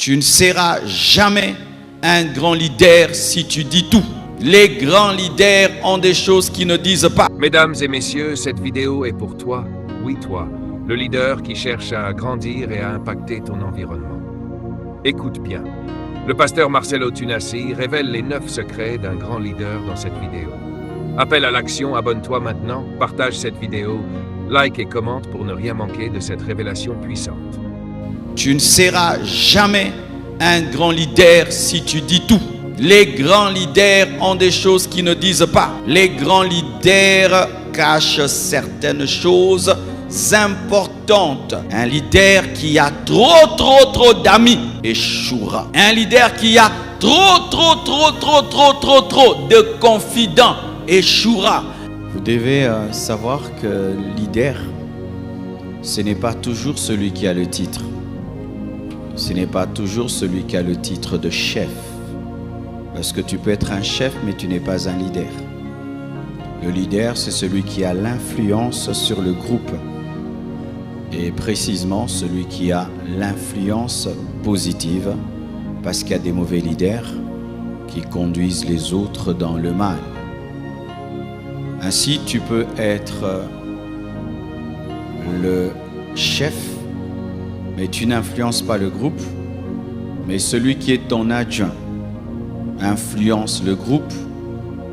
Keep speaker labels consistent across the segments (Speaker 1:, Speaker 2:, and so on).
Speaker 1: Tu ne seras jamais un grand leader si tu dis tout. Les grands leaders ont des choses qu'ils ne disent pas.
Speaker 2: Mesdames et messieurs, cette vidéo est pour toi, oui toi, le leader qui cherche à grandir et à impacter ton environnement. Écoute bien. Le pasteur Marcelo Tunasi révèle les 9 secrets d'un grand leader dans cette vidéo. Appel à l'action, abonne-toi maintenant, partage cette vidéo, like et commente pour ne rien manquer de cette révélation puissante.
Speaker 1: Tu ne seras jamais un grand leader si tu dis tout. Les grands leaders ont des choses qu'ils ne disent pas. Les grands leaders cachent certaines choses importantes. Un leader qui a trop d'amis échouera. Un leader qui a trop de confidents échouera. Vous devez savoir que leader, ce n'est pas toujours celui qui a le titre. Ce n'est pas toujours celui qui a le titre de chef. Parce que tu peux être un chef, mais tu n'es pas un leader. Le leader, c'est celui qui a l'influence sur le groupe. Et précisément, celui qui a l'influence positive. Parce qu'il y a des mauvais leaders qui conduisent les autres dans le mal. Ainsi, tu peux être le chef, mais tu n'influences pas le groupe. Mais celui qui est ton adjoint influence le groupe,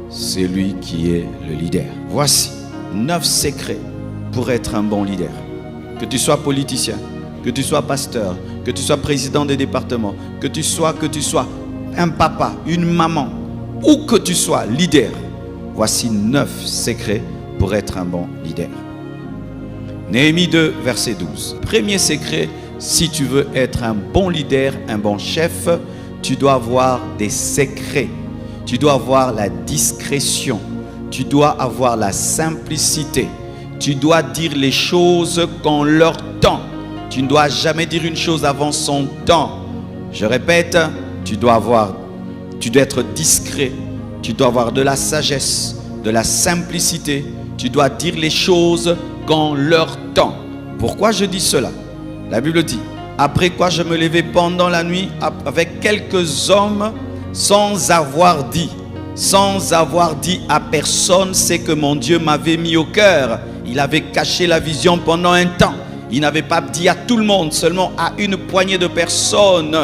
Speaker 1: c'est lui qui est le leader. Voici 9 secrets pour être un bon leader. Que tu sois politicien, que tu sois pasteur, que tu sois président des départements, que tu sois un papa, une maman, ou que tu sois leader. Voici 9 secrets pour être un bon leader. Néhémie 2, verset 12. Premier secret, si tu veux être un bon leader, un bon chef, tu dois avoir des secrets. Tu dois avoir la discrétion. Tu dois avoir la simplicité. Tu dois dire les choses quand leur temps. Tu ne dois jamais dire une chose avant son temps. Je répète, tu dois être discret. Tu dois avoir de la sagesse, de la simplicité. Tu dois dire les choses quand leur temps. Pourquoi je dis cela? La Bible dit: après quoi je me levai pendant la nuit avec quelques hommes sans avoir dit à personne ce que mon Dieu m'avait mis au cœur. Il avait caché la vision pendant un temps. Il n'avait pas dit à tout le monde, seulement à une poignée de personnes.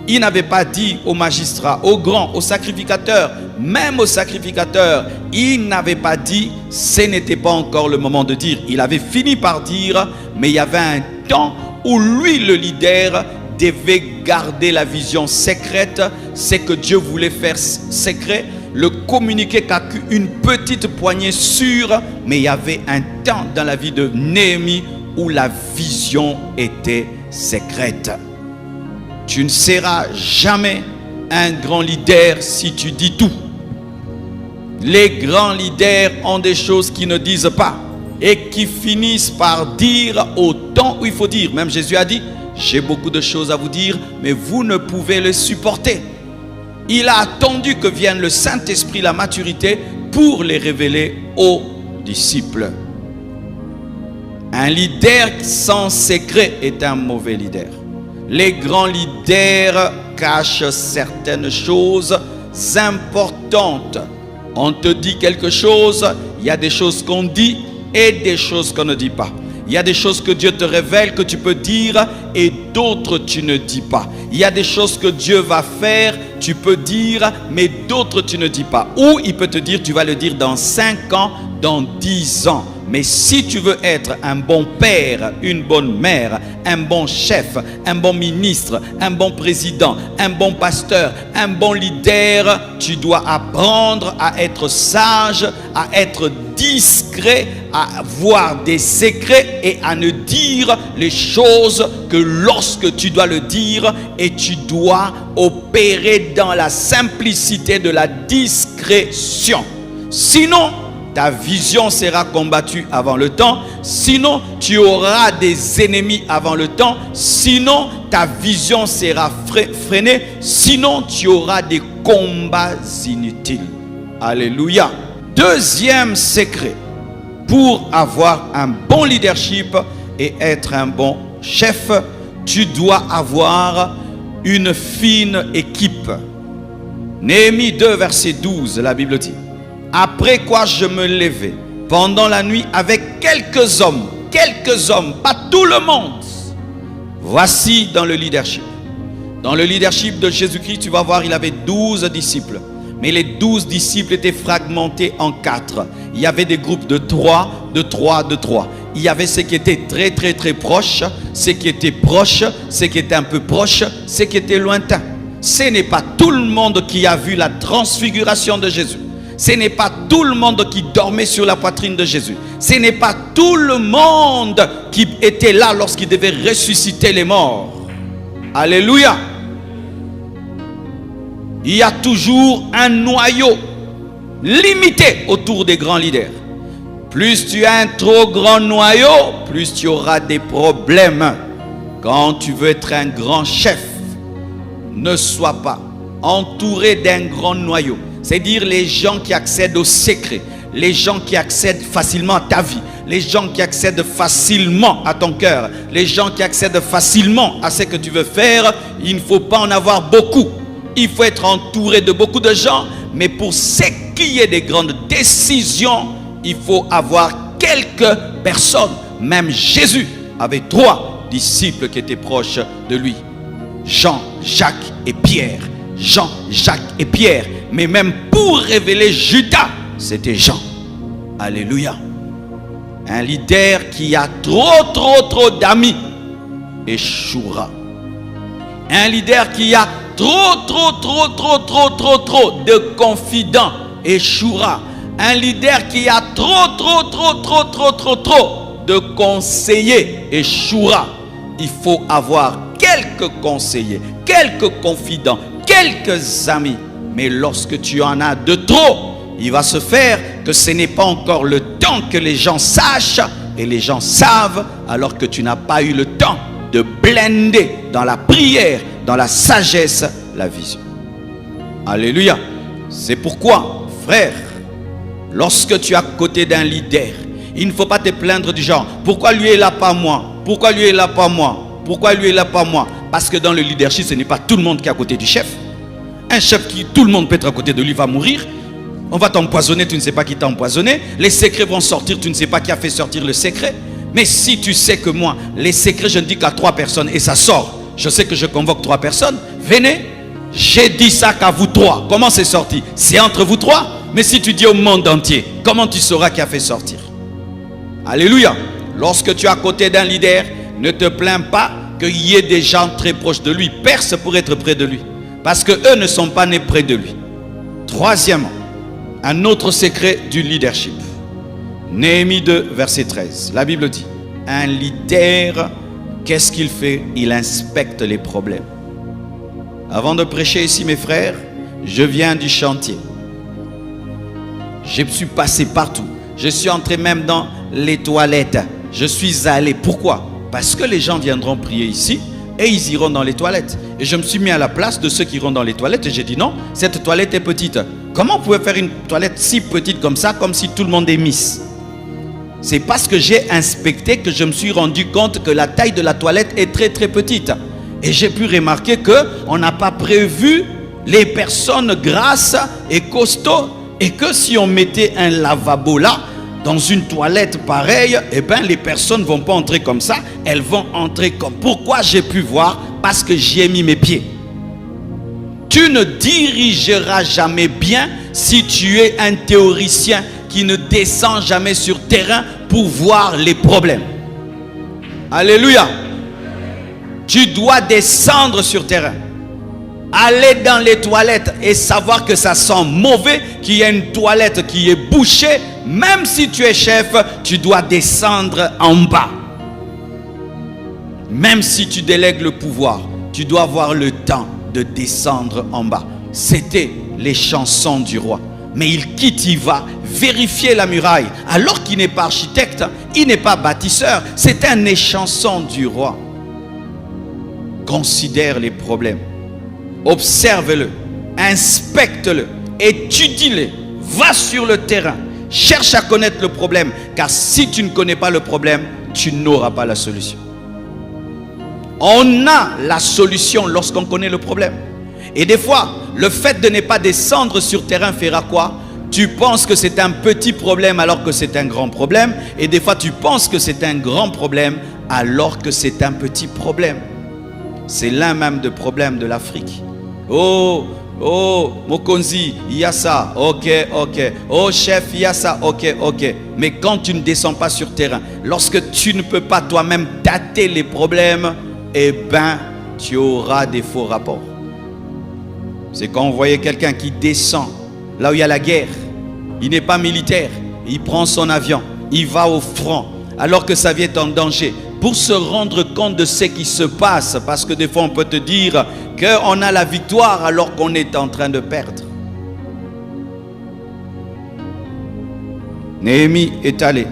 Speaker 1: Il n'avait pas dit aux magistrats, aux grands, aux sacrificateurs, même aux sacrificateurs. Il n'avait pas dit, ce n'était pas encore le moment de dire. Il avait fini par dire, mais il y avait un temps où lui, le leader, devait garder la vision secrète. C'est que Dieu voulait faire secret, le communiquer qu'à une petite poignée sûre. Mais il y avait un temps dans la vie de Néhémie où la vision était secrète. Tu ne seras jamais un grand leader si tu dis tout. Les grands leaders ont des choses qu'ils ne disent pas et qui finissent par dire au temps où il faut dire. Même Jésus a dit: j'ai beaucoup de choses à vous dire, mais vous ne pouvez les supporter. Il a attendu que vienne le Saint-Esprit, la maturité, pour les révéler aux disciples. Un leader sans secret est un mauvais leader. Les grands leaders cachent certaines choses importantes. On te dit quelque chose, il y a des choses qu'on dit et des choses qu'on ne dit pas. Il y a des choses que Dieu te révèle que tu peux dire et d'autres tu ne dis pas. Il y a des choses que Dieu va faire, tu peux dire, mais d'autres tu ne dis pas. Ou il peut te dire, tu vas le dire dans 5 ans, dans 10 ans. Mais si tu veux être un bon père, une bonne mère, un bon chef, un bon ministre, un bon président, un bon pasteur, un bon leader, tu dois apprendre à être sage, à être discret, à avoir des secrets et à ne dire les choses que lorsque tu dois le dire, et tu dois opérer dans la simplicité de la discrétion. Sinon, ta vision sera combattue avant le temps. Sinon, tu auras des ennemis avant le temps. Sinon, ta vision sera freinée. Sinon, tu auras des combats inutiles. Alléluia. Deuxième secret pour avoir un bon leadership et être un bon chef, tu dois avoir une fine équipe. Néhémie 2, verset 12, la Bible dit: après quoi je me levai pendant la nuit avec quelques hommes, pas tout le monde. Voici dans le leadership. Dans le leadership de Jésus-Christ, tu vas voir, il avait 12 disciples. Mais les 12 disciples étaient fragmentés en 4. Il y avait des groupes de 3, de 3, de 3. Il y avait ceux qui étaient très très très proches, ceux qui étaient proches, ceux qui étaient un peu proches, ceux qui étaient lointains. Ce n'est pas tout le monde qui a vu la transfiguration de Jésus. Ce n'est pas tout le monde qui dormait sur la poitrine de Jésus. Ce n'est pas tout le monde qui était là lorsqu'il devait ressusciter les morts. Alléluia. Il y a toujours un noyau limité autour des grands leaders. Plus tu as un trop grand noyau, plus tu auras des problèmes. Quand tu veux être un grand chef, ne sois pas entouré d'un grand noyau. C'est-à-dire les gens qui accèdent aux secrets, les gens qui accèdent facilement à ta vie, les gens qui accèdent facilement à ton cœur, les gens qui accèdent facilement à ce que tu veux faire. Il ne faut pas en avoir beaucoup. Il faut être entouré de beaucoup de gens, mais pour ce qui est des grandes décisions, il faut avoir quelques personnes. Même Jésus avait 3 disciples qui étaient proches de lui: Jean, Jacques et Pierre. Jean, Jacques et Pierre. Mais même pour révéler Judas, c'était Jean. Alléluia. Un leader qui a trop d'amis échouera. Un leader qui a trop de confidents échouera. Un leader qui a trop de conseillers échouera. Il faut avoir quelques conseillers, quelques confidents, quelques amis. Mais lorsque tu en as de trop, il va se faire que ce n'est pas encore le temps que les gens sachent, et les gens savent alors que tu n'as pas eu le temps de blender dans la prière, dans la sagesse, la vision. Alléluia. C'est pourquoi, frère, lorsque tu es à côté d'un leader, il ne faut pas te plaindre du genre: pourquoi lui est là pas moi? Pourquoi lui est là pas moi? Pourquoi lui est là pas moi? Parce que dans le leadership, ce n'est pas tout le monde qui est à côté du chef. Un chef qui tout le monde peut être à côté de lui va mourir. On va t'empoisonner, tu ne sais pas qui t'a empoisonné. Les secrets vont sortir, tu ne sais pas qui a fait sortir le secret. Mais si tu sais que moi, les secrets, je ne dis qu'à 3 personnes et ça sort. Je sais que je convoque 3 personnes. Venez, j'ai dit ça qu'à vous 3. Comment c'est sorti? C'est entre vous 3. Mais si tu dis au monde entier, comment tu sauras qui a fait sortir? Alléluia. Lorsque tu es à côté d'un leader, ne te plains pas qu'il y ait des gens très proches de lui. Perce pour être près de lui. Parce qu'eux ne sont pas nés près de lui. Troisièmement, un autre secret du leadership. Néhémie 2, verset 13. La Bible dit: un leader, qu'est-ce qu'il fait? Il inspecte les problèmes. Avant de prêcher ici, mes frères, je viens du chantier. Je suis passé partout. Je suis entré même dans les toilettes. Je suis allé. Pourquoi? Parce que les gens viendront prier ici et ils iront dans les toilettes. Et je me suis mis à la place de ceux qui iront dans les toilettes et j'ai dit: non, cette toilette est petite. Comment vous pouvez faire une toilette si petite comme ça, comme si tout le monde est Miss? C'est parce que j'ai inspecté que je me suis rendu compte que la taille de la toilette est très petite. Et j'ai pu remarquer qu'on n'a pas prévu les personnes grasses et costauds, et que si on mettait un lavabo là, dans une toilette pareille, eh bien les personnes ne vont pas entrer comme ça, elles vont entrer comme... Pourquoi j'ai pu voir? Parce que j'y ai mis mes pieds. Tu ne dirigeras jamais bien si tu es un théoricien qui ne descend jamais sur terrain pour voir les problèmes. Alléluia. Tu dois descendre sur terrain. Aller dans les toilettes et savoir que ça sent mauvais, qu'il y a une toilette qui est bouchée. Même si tu es chef, tu dois descendre en bas. Même si tu délègues le pouvoir, tu dois avoir le temps de descendre en bas. C'était les chansons du roi. Mais il quitte, il va vérifier la muraille. Alors qu'il n'est pas architecte, il n'est pas bâtisseur. C'est un échanson du roi. Considère les problèmes. Observe-le. Inspecte-le. Étudie-le. Va sur le terrain. Cherche à connaître le problème. Car si tu ne connais pas le problème, tu n'auras pas la solution. On a la solution lorsqu'on connaît le problème. Et des fois, le fait de ne pas descendre sur terrain fera quoi? Tu penses que c'est un petit problème alors que c'est un grand problème. Et des fois, tu penses que c'est un grand problème alors que c'est un petit problème. C'est l'un même des problèmes de l'Afrique. Oh, Mokonzi, il y a ça, ok. Oh, chef, il y a ça, ok. Mais quand tu ne descends pas sur terrain, lorsque tu ne peux pas toi-même tâter les problèmes, eh bien, tu auras des faux rapports. C'est quand vous voyez quelqu'un qui descend là où il y a la guerre. Il n'est pas militaire, il prend son avion, il va au front, alors que sa vie est en danger, pour se rendre compte de ce qui se passe. Parce que des fois, on peut te dire qu'on a la victoire alors qu'on est en train de perdre. Néhémie est allé.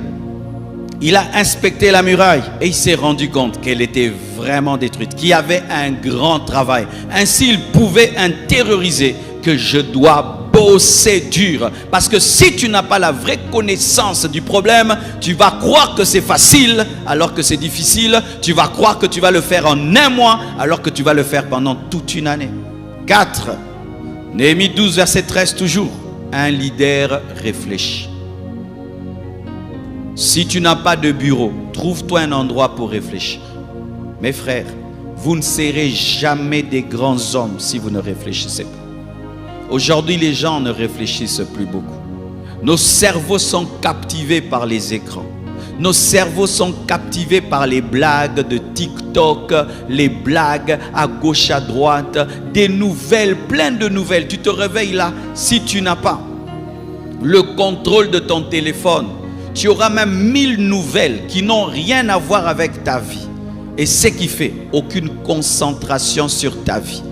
Speaker 1: Il a inspecté la muraille et il s'est rendu compte qu'elle était vraiment détruite, qu'il y avait un grand travail. Ainsi, il pouvait intérioriser que je dois bosser dur. Parce que si tu n'as pas la vraie connaissance du problème, tu vas croire que c'est facile alors que c'est difficile. Tu vas croire que tu vas le faire en un mois alors que tu vas le faire pendant toute une année. 4. Néhémie 12, verset 13 toujours. Un leader réfléchit. Si tu n'as pas de bureau, trouve-toi un endroit pour réfléchir. Mes frères, vous ne serez jamais des grands hommes si vous ne réfléchissez pas. Aujourd'hui, les gens ne réfléchissent plus beaucoup. Nos cerveaux sont captivés par les écrans. Nos cerveaux sont captivés par les blagues de TikTok, les blagues à gauche, à droite, des nouvelles, plein de nouvelles. Tu te réveilles là, si tu n'as pas le contrôle de ton téléphone, tu auras même 1000 nouvelles qui n'ont rien à voir avec ta vie. Et ce qui fait aucune concentration sur ta vie.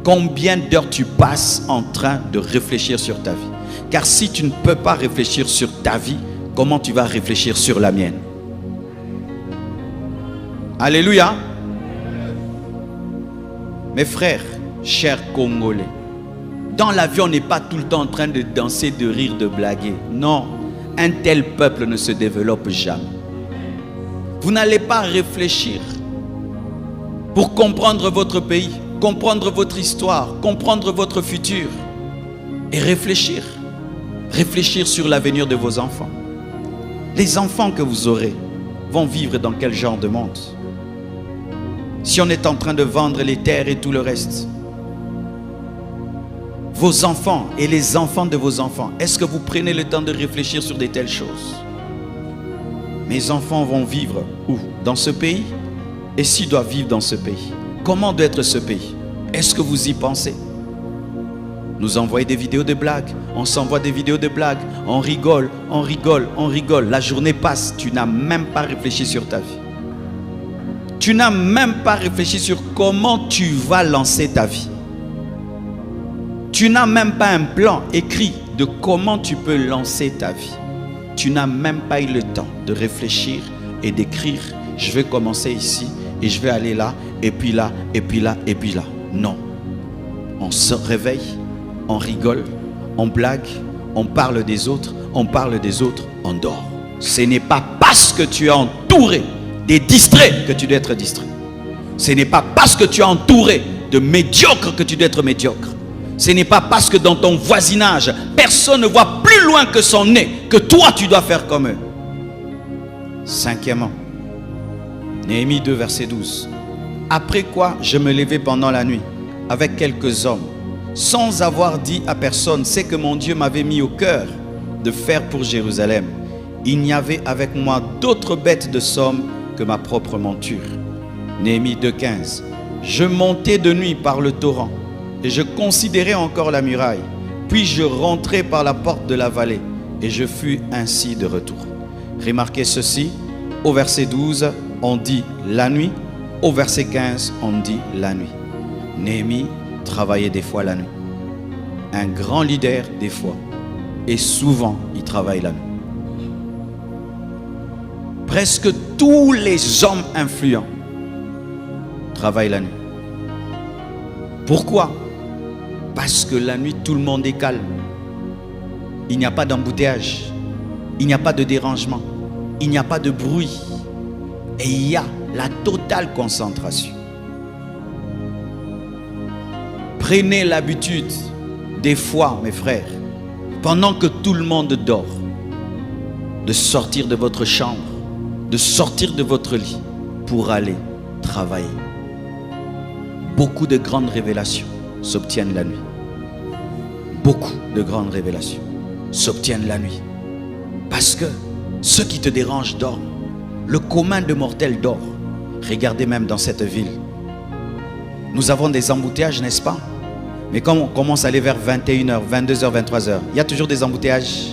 Speaker 1: Combien d'heures tu passes en train de réfléchir sur ta vie? Car si tu ne peux pas réfléchir sur ta vie, comment tu vas réfléchir sur la mienne? Alléluia. Mes frères, chers Congolais, dans l'avion, on n'est pas tout le temps en train de danser, de rire, de blaguer. Non, un tel peuple ne se développe jamais. Vous n'allez pas réfléchir pour comprendre votre pays, comprendre votre histoire, comprendre votre futur et réfléchir. Réfléchir sur l'avenir de vos enfants. Les enfants que vous aurez vont vivre dans quel genre de monde? Si on est en train de vendre les terres et tout le reste, vos enfants et les enfants de vos enfants, est-ce que vous prenez le temps de réfléchir sur de telles choses? Mes enfants vont vivre où? Dans ce pays? Et s'ils doivent vivre dans ce pays, comment doit être ce pays? Est-ce que vous y pensez? Nous envoyons des vidéos de blagues, on s'envoie des vidéos de blagues, on rigole. La journée passe, tu n'as même pas réfléchi sur ta vie. Tu n'as même pas réfléchi sur comment tu vas lancer ta vie. Tu n'as même pas un plan écrit de comment tu peux lancer ta vie. Tu n'as même pas eu le temps de réfléchir et d'écrire, je vais commencer ici et je vais aller là, et puis là, et puis là, et puis là. Non. On se réveille, on rigole, on blague, on parle des autres, on dort. Ce n'est pas parce que tu es entouré des distraits que tu dois être distrait. Ce n'est pas parce que tu es entouré de médiocres que tu dois être médiocre. Ce n'est pas parce que dans ton voisinage, personne ne voit plus loin que son nez, que toi tu dois faire comme eux. Cinquièmement, Néhémie 2, verset 12. Après quoi, je me levai pendant la nuit avec quelques hommes, sans avoir dit à personne ce que mon Dieu m'avait mis au cœur de faire pour Jérusalem. Il n'y avait avec moi d'autres bêtes de somme que ma propre monture. Néhémie 2, 15. Je montais de nuit par le torrent et je considérais encore la muraille. Puis je rentrai par la porte de la vallée et je fus ainsi de retour. Remarquez ceci, au verset 12, on dit la nuit. Au verset 15, on dit la nuit. Néhémie travaillait des fois la nuit. Un grand leader des fois. Et souvent, il travaille la nuit. Presque tous les hommes influents travaillent la nuit. Pourquoi? Parce que la nuit, tout le monde est calme. Il n'y a pas d'embouteillage. Il n'y a pas de dérangement. Il n'y a pas de bruit. Et il y a la totale concentration. Prenez l'habitude, des fois, mes frères, pendant que tout le monde dort, de sortir de votre chambre, de sortir de votre lit pour aller travailler. Beaucoup de grandes révélations s'obtiennent la nuit. Beaucoup de grandes révélations s'obtiennent la nuit. Parce que ceux qui te dérangent dorment. Le commun de mortels dort. Regardez même dans cette ville. Nous avons des embouteillages, n'est-ce pas? Mais quand on commence à aller vers 21h, 22h, 23h, il y a toujours des embouteillages.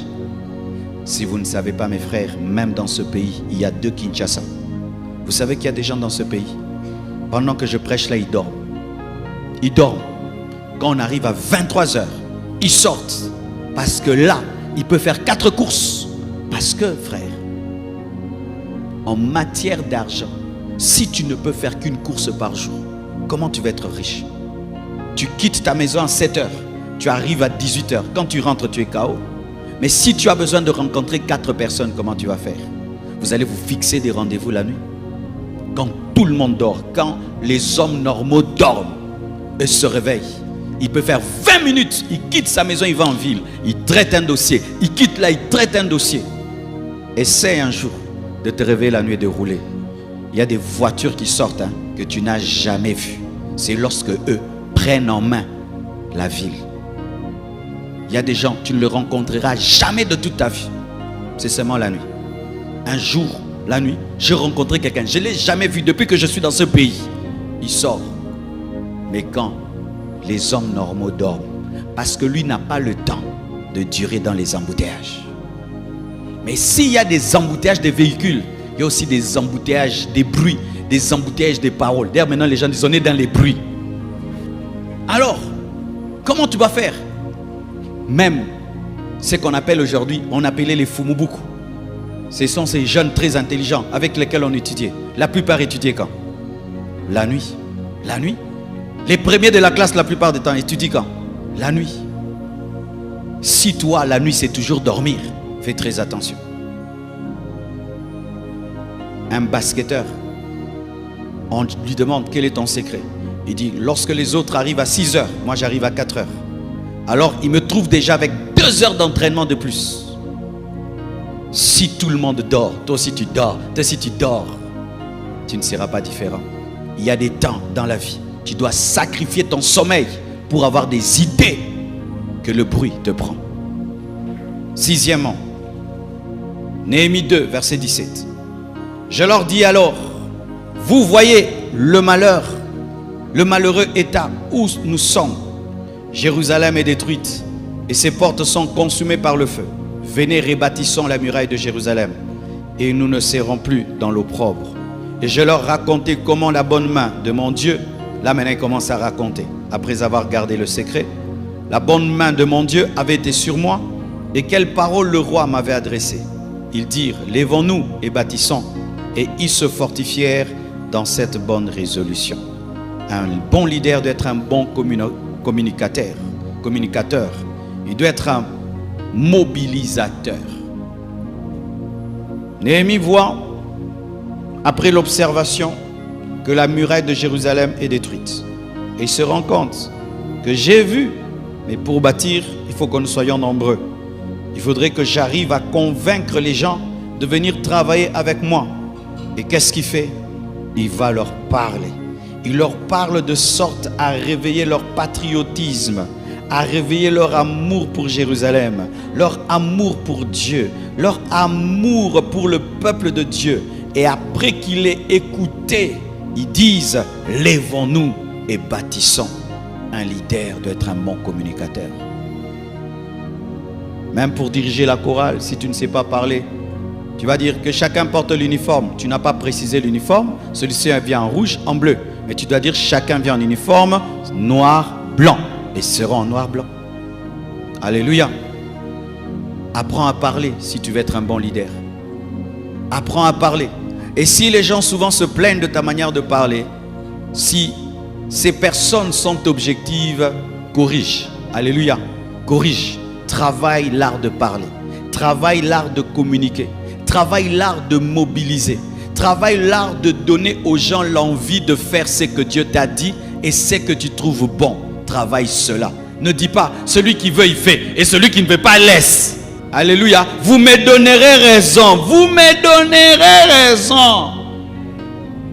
Speaker 1: Si vous ne savez pas, mes frères, même dans ce pays, il y a 2 Kinshasa. Vous savez qu'il y a des gens dans ce pays, pendant que je prêche là, ils dorment. Ils dorment. Quand on arrive à 23h, ils sortent. Parce que là, ils peuvent faire 4 courses. Parce que, frère, en matière d'argent, si tu ne peux faire qu'une course par jour, comment tu vas être riche? Tu quittes ta maison à 7h, tu arrives à 18h. Quand tu rentres, tu es KO. Mais si tu as besoin de rencontrer 4 personnes, comment tu vas faire? Vous allez vous fixer des rendez-vous la nuit. Quand tout le monde dort, quand les hommes normaux dorment et se réveillent, il peut faire 20 minutes, il quitte sa maison, il va en ville, il traite un dossier, il quitte là, il traite un dossier. Essaie un jour de te réveiller la nuit et de rouler. Il y a des voitures qui sortent que tu n'as jamais vues. C'est lorsque eux prennent en main la ville. Il y a des gens, tu ne les rencontreras jamais de toute ta vie. C'est seulement la nuit. Un jour, la nuit, j'ai rencontré quelqu'un. Je ne l'ai jamais vu depuis que je suis dans ce pays. Il sort. Mais quand les hommes normaux dorment, parce que lui n'a pas le temps de durer dans les embouteillages. Mais s'il y a des embouteillages des véhicules, il y a aussi des embouteillages des bruits, des embouteillages des paroles. D'ailleurs, maintenant, les gens disent on est dans les bruits. Alors, comment tu vas faire? Même ce qu'on appelle aujourd'hui, on appelait les Fumubuku. Ce sont ces jeunes très intelligents avec lesquels on étudiait. La plupart étudiaient quand? La nuit. La nuit. Les premiers de la classe, la plupart du temps, étudient quand? La nuit. Si toi, la nuit, c'est toujours dormir, fais très attention. Un basketteur, on lui demande quel est ton secret. Il dit, lorsque les autres arrivent à 6 heures, moi j'arrive à 4 heures. Alors il me trouve déjà avec 2 heures d'entraînement de plus. Si tout le monde dort, toi aussi tu dors, toi aussi tu dors, tu ne seras pas différent. Il y a des temps dans la vie, tu dois sacrifier ton sommeil pour avoir des idées que le bruit te prend. Sixièmement, Néhémie 2, verset 17. Je leur dis alors, vous voyez le malheur, le malheureux état où nous sommes. Jérusalem est détruite et ses portes sont consumées par le feu. Venez, rebâtissons la muraille de Jérusalem et nous ne serons plus dans l'opprobre. Et je leur racontais comment la bonne main de mon Dieu, là maintenant il commence à raconter, après avoir gardé le secret, la bonne main de mon Dieu avait été sur moi et quelles paroles le roi m'avait adressées. Ils dirent, lèvons-nous et bâtissons. Et ils se fortifièrent dans cette bonne résolution. Un bon leader doit être un bon communicateur. Il doit être un mobilisateur. Néhémie voit, après l'observation, que la muraille de Jérusalem est détruite. Et il se rend compte que j'ai vu, mais pour bâtir, il faut que nous soyons nombreux. Il faudrait que j'arrive à convaincre les gens de venir travailler avec moi. Et qu'est-ce qu'il fait? Il va leur parler. Il leur parle de sorte à réveiller leur patriotisme, à réveiller leur amour pour Jérusalem, leur amour pour Dieu, leur amour pour le peuple de Dieu. Et après qu'il ait écouté, ils disent, lèvons-nous et bâtissons. Un leader doit être un bon communicateur. Même pour diriger la chorale, si tu ne sais pas parler, tu vas dire que chacun porte l'uniforme. Tu n'as pas précisé l'uniforme. Celui-ci vient en rouge, en bleu. Mais tu dois dire chacun vient en uniforme noir, blanc. Et seront en noir, blanc. Alléluia. Apprends à parler si tu veux être un bon leader. Apprends à parler. Et si les gens souvent se plaignent de ta manière de parler, si ces personnes sont objectives, corrige. Alléluia. Corrige. Travaille l'art de parler. Travaille l'art de communiquer. Travaille l'art de mobiliser. travaille l'art de donner aux gens l'envie de faire ce que Dieu t'a dit et ce que tu trouves bon. Travaille cela. Ne dis pas, celui qui veut, il fait. Et celui qui ne veut pas, laisse. Alléluia. Vous me donnerez raison. Vous me donnerez raison.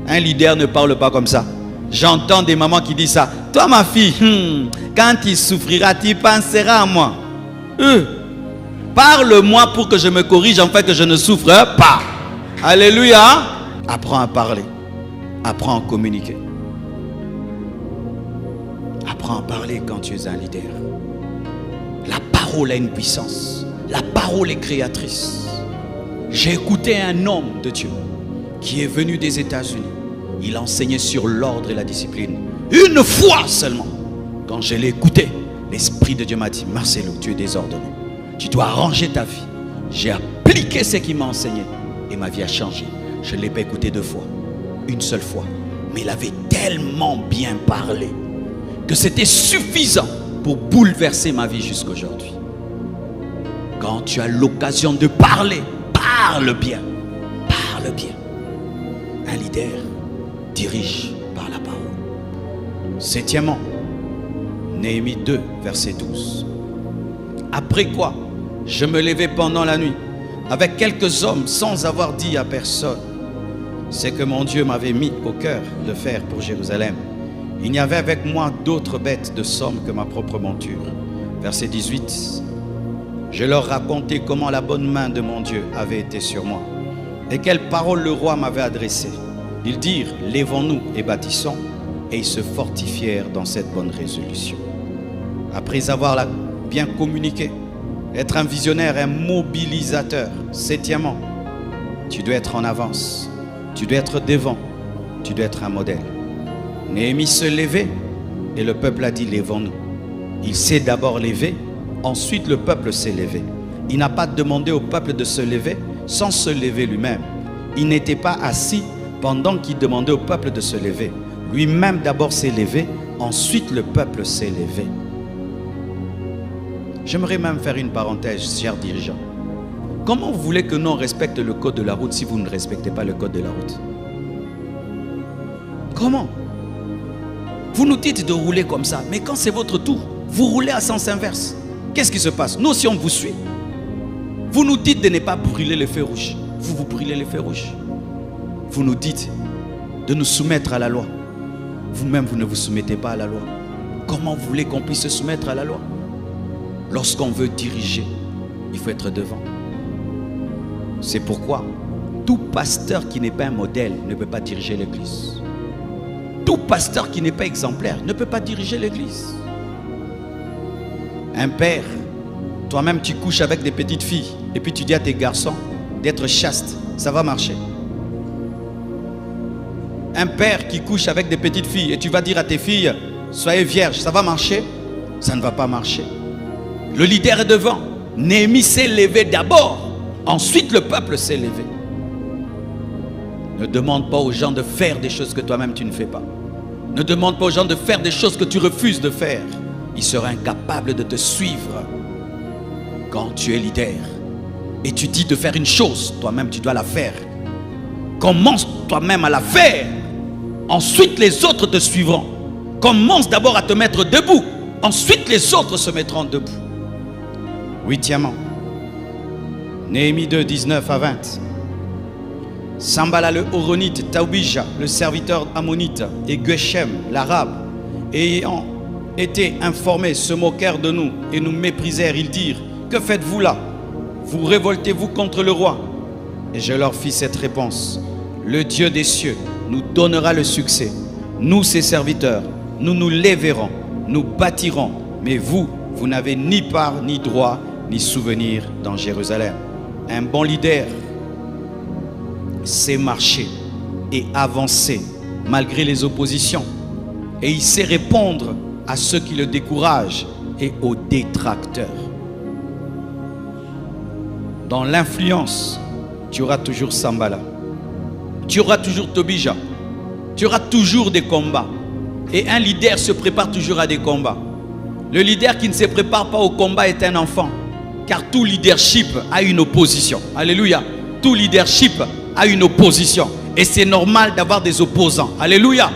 Speaker 1: Un leader ne parle pas comme ça. J'entends des mamans qui disent ça. Toi, ma fille, quand tu souffriras, tu penseras à moi. Parle-moi pour que je me corrige, afin que je ne souffre pas. Alléluia. Apprends à parler. Apprends à communiquer. Apprends à parler quand tu es un leader. La parole a une puissance. La parole est créatrice. J'ai écouté un homme de Dieu qui est venu des États-Unis. Il enseignait sur l'ordre et la discipline. Une fois seulement. Quand je l'ai écouté, l'Esprit de Dieu m'a dit, Marcelo, tu es désordonné. Tu dois arranger ta vie. J'ai appliqué ce qu'il m'a enseigné et ma vie a changé. Je ne l'ai pas écouté 2 fois, une seule fois. Mais il avait tellement bien parlé que c'était suffisant pour bouleverser ma vie jusqu'à aujourd'hui. Quand tu as l'occasion de parler, parle bien. Parle bien. Un leader dirige par la parole. 7e, Néhémie 2, verset 12. Après quoi, je me levai pendant la nuit avec quelques hommes sans avoir dit à personne ce que mon Dieu m'avait mis au cœur de faire pour Jérusalem. Il n'y avait avec moi d'autres bêtes de somme que ma propre monture. Verset 18. Je leur racontai comment la bonne main de mon Dieu avait été sur moi et quelles paroles le roi m'avait adressées. Ils dirent, lèvons-nous et bâtissons, et ils se fortifièrent dans cette bonne résolution. Après avoir bien communiqué, être un visionnaire, un mobilisateur. 7e, tu dois être en avance, tu dois être devant, tu dois être un modèle. Néhémie se levait et le peuple a dit, lèvons-nous. Il s'est d'abord levé, ensuite le peuple s'est levé. Il n'a pas demandé au peuple de se lever sans se lever lui-même. Il n'était pas assis pendant qu'il demandait au peuple de se lever. Lui-même d'abord s'est levé, ensuite le peuple s'est levé. J'aimerais même faire une parenthèse, chers dirigeants. Comment vous voulez que nous respecte le code de la route si vous ne respectez pas le code de la route? Comment? Vous nous dites de rouler comme ça, mais quand c'est votre tour, vous roulez à sens inverse. Qu'est-ce qui se passe? Nous aussi on vous suit. Vous nous dites de ne pas brûler les feux rouges. Vous brûlez les feux rouges. Vous nous dites de nous soumettre à la loi. Vous-même, vous ne vous soumettez pas à la loi. Comment vous voulez qu'on puisse se soumettre à la loi? Lorsqu'on veut diriger, il faut être devant. C'est pourquoi tout pasteur qui n'est pas un modèle ne peut pas diriger l'église. Tout pasteur qui n'est pas exemplaire ne peut pas diriger l'église. Un père, toi-même tu couches avec des petites filles et puis tu dis à tes garçons d'être chastes, ça va marcher. Un père qui couche avec des petites filles et tu vas dire à tes filles, soyez vierges, ça va marcher? Ça ne va pas marcher. Le leader est devant. Néhémie s'est levé d'abord. Ensuite, le peuple s'est levé. Ne demande pas aux gens de faire des choses que toi-même tu ne fais pas. Ne demande pas aux gens de faire des choses que tu refuses de faire. Ils seraient incapables de te suivre. Quand tu es leader et tu dis de faire une chose, toi-même tu dois la faire. Commence toi-même à la faire. Ensuite, les autres te suivront. Commence d'abord à te mettre debout. Ensuite, les autres se mettront debout. 8e, Néhémie 2, 19 à 20. Sambala le Horonite, Taubija, le serviteur ammonite, et Geshem, l'arabe, ayant été informés, se moquèrent de nous et nous méprisèrent. Ils dirent, que faites-vous là? Vous révoltez-vous contre le roi? Et je leur fis cette réponse. Le Dieu des cieux nous donnera le succès. Nous, ses serviteurs, nous nous lèverons, nous bâtirons. Mais vous, vous n'avez ni part, ni droit, ni souvenir dans Jérusalem. Un bon leader sait marcher et avancer malgré les oppositions. Et il sait répondre à ceux qui le découragent et aux détracteurs. Dans l'influence, tu auras toujours Sambala. Tu auras toujours Tobija. Tu auras toujours des combats. Et un leader se prépare toujours à des combats. Le leader qui ne se prépare pas au combat est un enfant. Car tout leadership a une opposition. Alléluia. Tout leadership a une opposition. Et c'est normal d'avoir des opposants. Alléluia.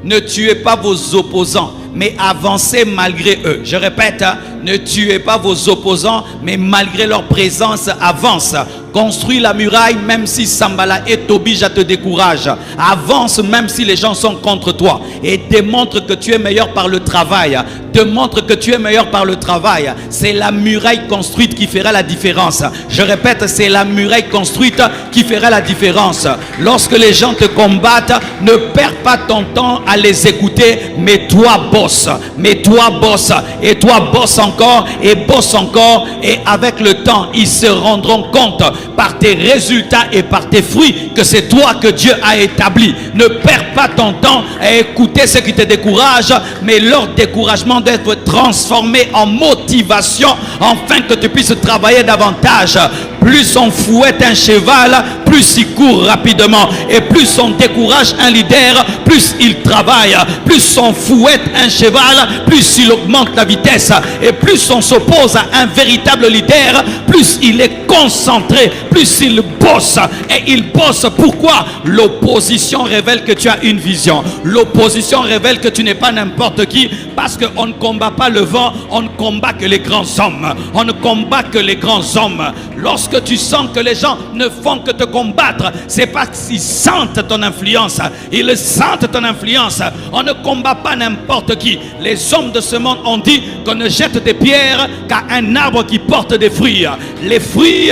Speaker 1: Ne tuez pas vos opposants, mais avancez malgré eux. Je répète, ne tuez pas vos opposants, mais malgré leur présence, avance. Construis la muraille même si Sambala et Tobija te découragent. Avance même si les gens sont contre toi. Et démontre que tu es meilleur par le travail. Démontre que tu es meilleur par le travail. C'est la muraille construite qui fera la différence. Je répète, c'est la muraille construite qui fera la différence. Lorsque les gens te combattent, ne perds pas ton temps à les écouter, mais toi bosse. Mais toi bosse. Et toi bosse encore et bosse encore. Et avec le temps, ils se rendront compte par tes résultats et par tes fruits que c'est toi que Dieu a établi. Ne perds pas ton temps à écouter ceux qui te découragent, mais leur découragement doit être transformé en motivation afin que tu puisses travailler davantage. Plus on fouette un cheval, plus il court rapidement. Et plus on décourage un leader, plus il travaille. Plus on fouette un cheval, plus il augmente la vitesse. Et plus on s'oppose à un véritable leader, plus il est concentré, plus il bosse. Et il bosse. Pourquoi? L'opposition révèle que tu as une vision. L'opposition révèle que tu n'es pas n'importe qui. Parce qu'on ne combat pas le vent, on ne combat que les grands hommes. On ne combat que les grands hommes. Lorsque tu sens que les gens ne font que te combattre, c'est parce qu'ils sentent ton influence. Ils sentent ton influence. On ne combat pas n'importe qui. Les hommes de ce monde ont dit qu'on ne jette des pierres qu'à un arbre qui porte des fruits. Les fruits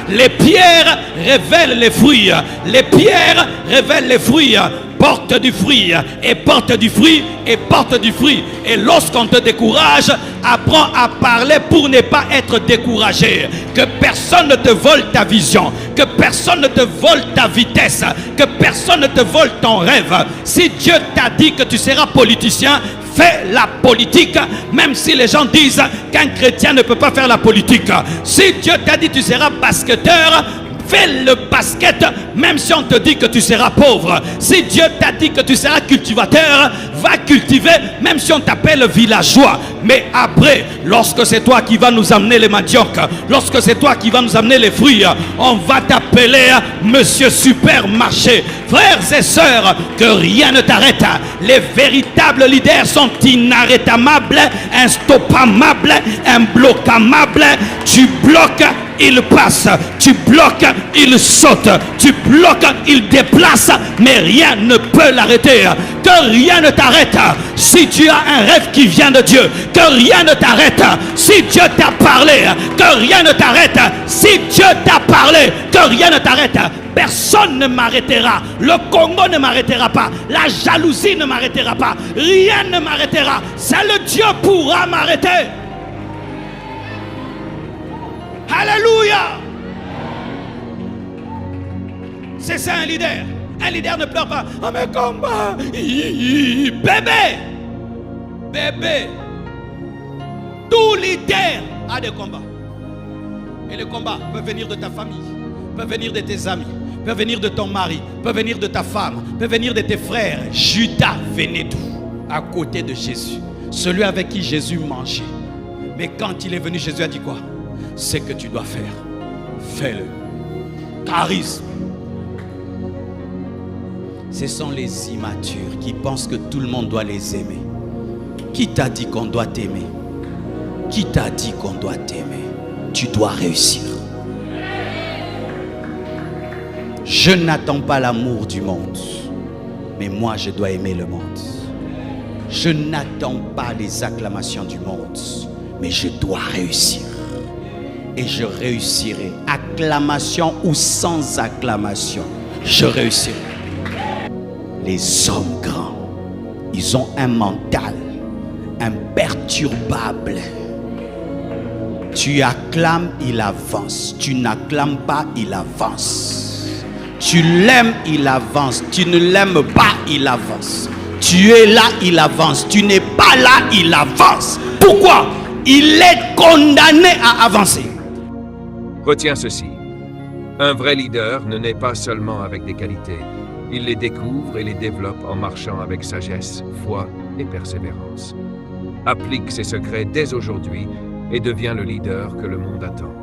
Speaker 1: les pierres révèlent les fruits. Les pierres révèlent les fruits. Porte du fruit et porte du fruit et porte du fruit. Et lorsqu'on te décourage, apprends à parler pour ne pas être découragé. Que personne ne te vole ta vision, que personne ne te vole ta vitesse, que personne ne te vole ton rêve. Si Dieu t'a dit que tu seras politicien, fais la politique, même si les gens disent qu'un chrétien ne peut pas faire la politique. Si Dieu t'a dit que tu seras basketteur, fais le basket, même si on te dit que tu seras pauvre. Si Dieu t'a dit que tu seras cultivateur, va cultiver, même si on t'appelle villageois. Mais après, lorsque c'est toi qui vas nous amener les maniocs, lorsque c'est toi qui vas nous amener les fruits, on va t'appeler Monsieur Supermarché. Frères et sœurs, que rien ne t'arrête. Les véritables leaders sont inarrêtables, instoppables, imbloquamables. Tu bloques, il passe. Tu bloques, il saute. Tu bloques, il déplace. Mais rien ne peut l'arrêter. Que rien ne t'arrête. Si tu as un rêve qui vient de Dieu, que rien ne t'arrête. Si Dieu t'a parlé, que rien ne t'arrête. Si Dieu t'a parlé, que rien ne t'arrête. Personne ne m'arrêtera. Le Congo ne m'arrêtera pas. La jalousie ne m'arrêtera pas. Rien ne m'arrêtera. Seul Dieu pourra m'arrêter. Alléluia. C'est ça un leader. Un leader ne pleure pas. Oh mais combat. Bébé. Bébé. Tout leader a des combats. Et les combats peuvent venir de ta famille, peuvent venir de tes amis, peuvent venir de ton mari, peuvent venir de ta femme, peuvent venir de tes frères. Judas venait d'où? À côté de Jésus. Celui avec qui Jésus mangeait. Mais quand il est venu, Jésus a dit quoi? Ce que tu dois faire, fais-le. Charisme. Ce sont les immatures qui pensent que tout le monde doit les aimer. Qui t'a dit qu'on doit t'aimer? Qui t'a dit qu'on doit t'aimer? Tu dois réussir. Je n'attends pas l'amour du monde, mais moi je dois aimer le monde. Je n'attends pas les acclamations du monde, mais je dois réussir. Et je réussirai. Acclamation ou sans acclamation, je réussirai. Les hommes grands, ils ont un mental imperturbable. Tu acclames, il avance. Tu n'acclames pas, il avance. Tu l'aimes, il avance. Tu ne l'aimes pas, il avance. Tu es là, il avance. Tu n'es pas là, il avance. Pourquoi? Il est condamné à avancer.
Speaker 2: Retiens ceci. Un vrai leader ne naît pas seulement avec des qualités. Il les découvre et les développe en marchant avec sagesse, foi et persévérance. Applique ces secrets dès aujourd'hui et deviens le leader que le monde attend.